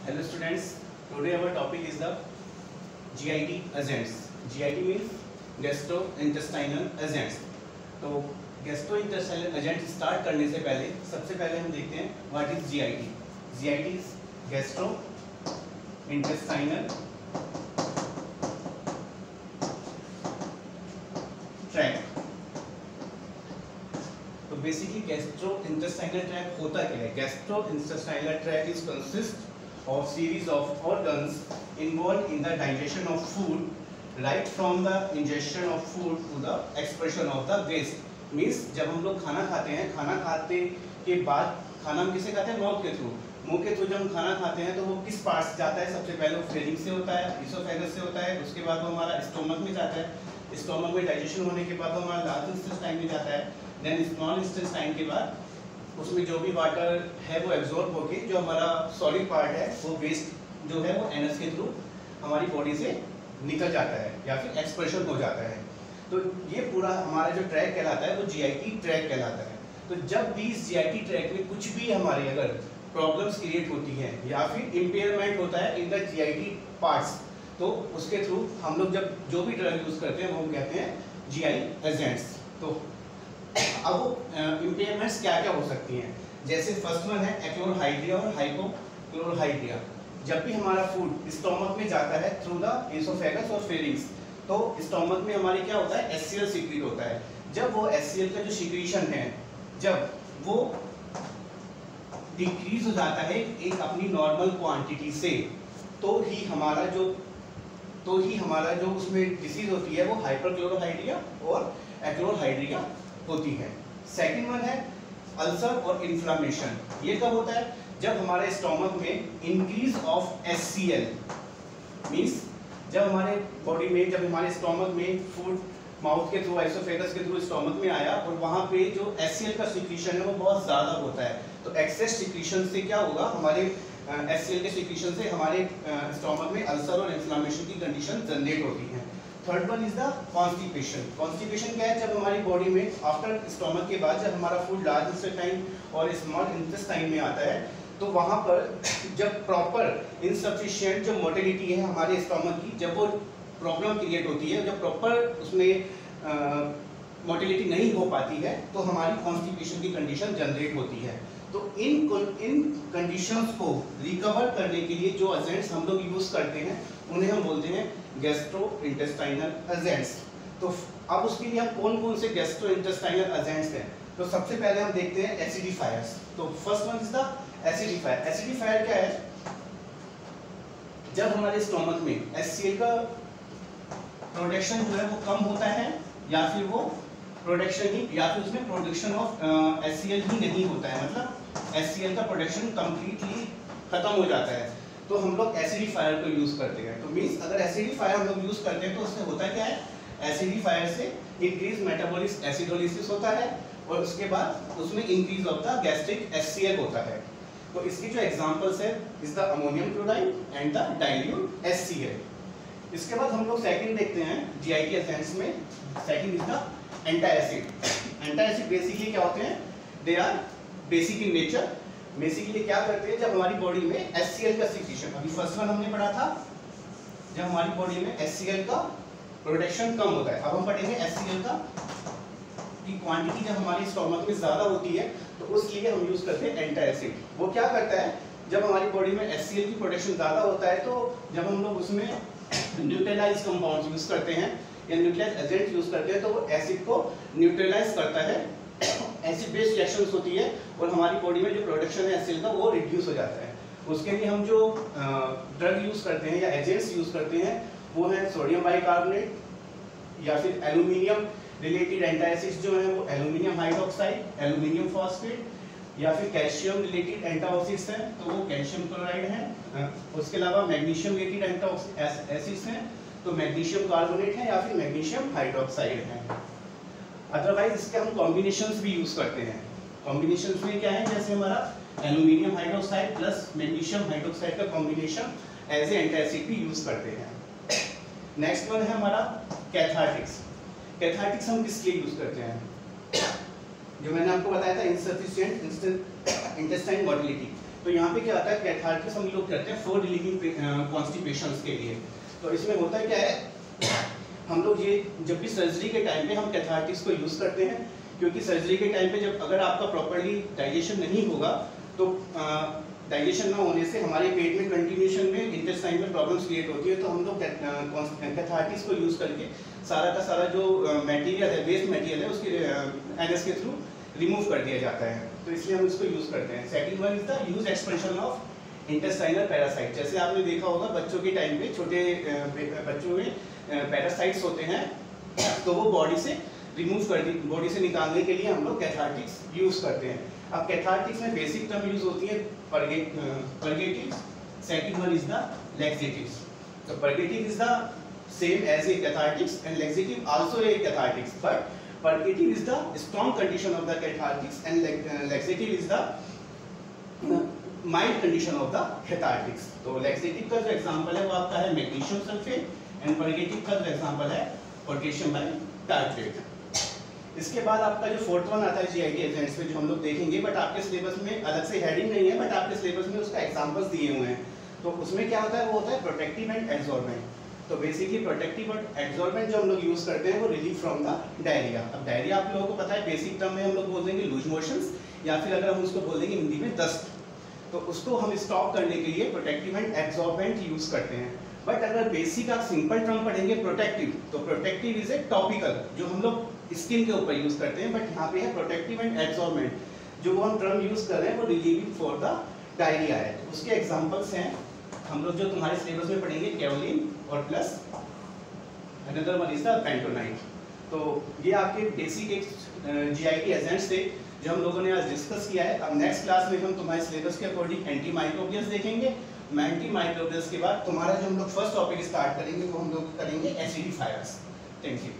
Hello students, today our topic is the GIT agents. GIT means gastrointestinal agents. तो gastrointestinal agent start करने से पहले सबसे पहले हम देखते हैं what is GIT. GIT is gastrointestinal tract. तो बेसिकली gastrointestinal tract होता क्या है? Gastrointestinal tract is consist of series of organs involved in the digestion of food, right from the ingestion of food to the expression of the waste. Means जब हम लोग खाना खाते हैं, खाना खाते के बाद खाना हम किसे खाते हैं? माउथ के थ्रू. मुंह के थ्रू जब हम खाना खाते हैं तो वो किस पार्ट से जाता है? सबसे पहले वो फेरिंग से होता है, इसोफेगस से होता है, उसके बाद वो हमारा स्टोमक में जाता है, स्टोमक में डाइजेशन होने के बाद वो हमारा लार्ज इंटेस्टाइन में जाता है, देन स्मॉल इंटेस्टाइन के बाद उसमें जो भी वाटर है वो एब्जॉर्ब होके जो हमारा सॉलिड पार्ट है वो वेस्ट जो है वो एनस के थ्रू हमारी बॉडी से निकल जाता है या फिर एक्सप्रेशन हो जाता है. तो ये पूरा हमारा जो ट्रैक कहलाता है वो GIT ट्रैक कहलाता है. तो जब भी इस GIT ट्रैक में कुछ भी हमारे अगर प्रॉब्लम्स क्रिएट होती हैं या फिर इम्पेयरमेंट होता है इन द GIT पार्ट्स, तो उसके थ्रू हम लोग जब जो भी ड्रग यूज करते हैं वो कहते हैं GI एजेंट्स. तो अब वो इम्पेयरमेंट्स क्या क्या हो सकती हैं? जैसे फर्स्ट वन है एक्लोरहाइड्रिया और हाइपोक्लोरहाइड्रिया. जब भी हमारा फूड स्टोमक में जाता है थ्रू द इसोफेगस और फेरिंग्स, तो स्टोमक में हमारे क्या होता है? HCl सीक्रेट होता है. जब वो HCl का जो सीक्रेशन है जब वो डिक्रीज हो जाता है एक अपनी नॉर्मल क्वांटिटी से, तो ही हमारा जो उसमें डिसीज होती है वो हाइपरक्लोरोहाइड्रिया और एक्लोरहाइड्रिया होती है. सेकंड वन है अल्सर और इन्फ्लामेशन. ये कब होता है? जब हमारे स्टोमक में इंक्रीज ऑफ HCl. मींस जब हमारे बॉडी में जब हमारे स्टोमक में फूड माउथ के थ्रू एसोफेगस के थ्रू स्टोमक में आया और वहाँ पे जो HCl का सिक्रीशन है वो बहुत ज़्यादा होता है, तो एक्सेस सिक्रीशन से क्या होगा? हमारे HCl के सिक्रीशन से हमारे स्टोमक में अल्सर और इन्फ्लामेशन की कंडीशन जनरेट होती है. Third one is the constipation. Constipation क्या है? जब हमारी बॉडी में आफ्टर स्टोमक के बाद जब हमारा फूड लार्ज इंटेस्टाइन और स्मॉल इंटेस्टाइन में आता है, तो वहाँ पर जब प्रॉपर इनसफिशिएंट जो मोटिलिटी है हमारे स्टोमक की, जब वो प्रॉब्लम क्रिएट होती है, जब प्रॉपर उसमें मोटिलिटी नहीं हो पाती है, तो हमारी कॉन्स्टिपेशन की कंडीशन जनरेट होती है. तो इन कंडीशंस को रिकवर करने के लिए जो एजेंट्स हम लोग यूज करते हैं उन्हें हम बोलते हैं गैस्ट्रोइंटेस्टाइनल एजेंट्स. तो अब उसके लिए हम कौन कौन से गैस्ट्रोइंटेस्टाइनल एजेंट्स हैं? तो सबसे पहले हम देखते हैं एसिडिफायर्स. तो first one is the acidifier. Acidifier क्या है? जब हमारे स्टोमक में HCl का प्रोडक्शन जो है वो कम होता है या फिर वो प्रोडक्शन ही या फिर उसमें प्रोडक्शन ऑफ HCl ही नहीं होता है, मतलब HCl का प्रोडक्शन कंप्लीटली खत्म हो जाता है, तो हम लोग एसिडिफायर को यूज करते हैं. तो मींस अगर एसिडिफायर हम लोग यूज करते हैं तो उससे होता क्या है? एसिडिफायर से इंक्रीज मेटाबॉलिक एसिडोलिसिस होता है और उसके बाद उसमें increase of the gastric HCl होता है. तो इसकी जो एग्जांपल्स है is the ammonium chloride and the dilute HCl. इसके बाद हम लोग सेकंड देखते हैं GIT एजेंट्स में. Second is the antacid. Antacid basically क्या होते हैं? They are basic in nature. Basically क्या करते हैं? जब हमारी बॉडी में HCl का सिक्रीशन, अभी फर्स्ट वन हमने पढ़ा था, जब हमारी बॉडी में HCl का प्रोडक्शन कम होता है, अब हम पढ़ेंगे HCl का की क्वांटिटी जब हमारी स्टोमक में ज्यादा होती है तो उसके लिए हम यूज करते हैं एंटासिड. वो क्या करता है? जब हमारी बॉडी में HCl की प्रोडक्शन ज्यादा होता है तो जब हम लोग उसमें न्यूट्रलाइज कंपाउंड्स यूज करते हैं या न्यूट्रलाइज एजेंट यूज करते हैं तो वो एसिड को न्यूट्रलाइज करता है, एसिड बेस रिएक्शंस होती है और हमारी बॉडी में जो प्रोडक्शन है HCl का वो रिड्यूस हो जाता है. उसके लिए हम जो ड्रग यूज करते हैं या एजेंट्स यूज करते हैं वो है सोडियम बाइकार्बोनेट या फिर एल्यूमिनियम रिलेटेड एंटासिड्स जो है वो एल्यूमिनियम हाइड्रोक्साइड, एल्यूमिनियम फॉस्फेट या फिर कैल्शियम रिलेटेड एंटाऑक्सीड्स हैं तो वो कैल्शियम क्लोराइड है. उसके अलावा मैग्नीशियम रिलेटेड एसिड्स हैं तो मैग्नीशियम कार्बोनेट है या फिर मैग्नीशियम हाइड्रोक्साइड है. अदरवाइज इसके हम कॉम्बिनेशंस भी यूज करते हैं. कॉम्बिनेशंस में क्या है? जैसे हमारा aluminium hydroxide plus magnesium hydroxide का कॉम्बिनेशन एज ए एंटासिड भी यूज करते हैं. नेक्स्ट वन है हमारा कैथार्टिक्स. कैथार्टिक्स हम किस लिए यूज करते हैं? जो मैंने आपको बताया था इनसफिशिएंट इंटेस्टाइन मोटिलिटी, तो यहाँ पे क्या आता है, कैथार्टिस हम लोग करते हैं फॉर रिलीविंग कॉन्स्टिपेशंस के लिए। तो इसमें होता है क्या है, हम लोग ये जब भी सर्जरी के टाइम पे हम कैथार्टिस को यूज़ करते हैं, क्योंकि सर्जरी के टाइम पे जब अगर आपका प्रॉपर्ली डाइजेशन नहीं होगा तो डाइजेशन ना होने से हमारे पेट में कंटिन्यूशन में इंटेस्टाइन में प्रॉब्लम्स क्रिएट होती है। तो हम लोग कैथार्टिस को यूज़ करके सारा का सारा जो मटेरियल है, वेस्ट मटेरियल है, उसके एनएस के थ्रू रिमूव कर दिया जाता है। तो इसलिए हम इसको यूज़ करते हैं। Second one is the use expansion of intestinal parasite. जैसे आपने देखा होगा बच्चों के टाइम पे, छोटे बच्चों में पैरासाइट्स होते हैं, तो वो बॉडी से रिमूव कर दी, बॉडी से निकालने के लिए हम लोग कैथार्टिक्स यूज़ करते हैं। अब कैथार्टिक्स में बेसिक टर्म यूज होती है purgatives, second one is the laxatives. तो purgative is the same as a cathartics and laxative also a cathartics, but purgative is the strong condition of the cathartics and laxative is the mild condition of the cathartics. तो laxative का जो example है वो आपका है magnesium sulphate and purgative का जो example है पोटेशियम बाइटार्ट्रेट। इसके बाद आपका जो फोर्थ वन आता है जीआईटी एजेंट्स पे, जो हम लोग देखेंगे, बट आपके सिलेबस में अलग से हेडिंग नहीं है, बट आपके सिलेबस में उसका एग्जांपल्स दिए हुए हैं। तो उसमें क्या होता है, वो होता है प्रोटेक्टिव एंड एब्जॉर्बेंट। तो बेसिकली प्रोटेक्टिव और एब्जॉर्बेंट जो हम लोग यूज करते हैं वो रिलीफ फ्रॉम द डायरिया। अब डायरिया आप लोगों को पता है बेसिक टर्म में हम लोग बोल देंगे लूज मोशंस, या फिर अगर हम उसको बोल देंगे हिंदी में दस्त। तो उसको हम स्टॉप करने के लिए प्रोटेक्टिव एंड एब्जॉर्बेंट यूज करते हैं। बट अगर बेसिक आप सिंपल टर्म पढ़ेंगे प्रोटेक्टिव, तो प्रोटेक्टिव इज ए टॉपिकल जो हम लोग स्किन के ऊपर यूज करते हैं, बट यहाँ पे है प्रोटेक्टिव एंड एब्जॉर्बेंट। जो हम टर्म यूज कर रहे हैं वो रिलीविंग फॉर द डायरिया है। उसके एग्जांपल्स हैं हम लोग जो तुम्हारे सिलेबस में पढ़ेंगे, कैवलिन और plus another one is the bentonite. तो ये आपके बेसिक जीआईटी एजेंट्स थे जो हम लोगों ने आज डिस्कस किया है। अब नेक्स्ट क्लास में हम तुम्हारे सिलेबस के अकॉर्डिंग एंटी माइक्रोबियल्स देखेंगे। एंटी माइक्रोबियल्स के बाद तुम्हारा जो हम लोग फर्स्ट टॉपिक स्टार्ट करेंगे वो हम लोग करेंगे एसिडिफायर्स। Thank you.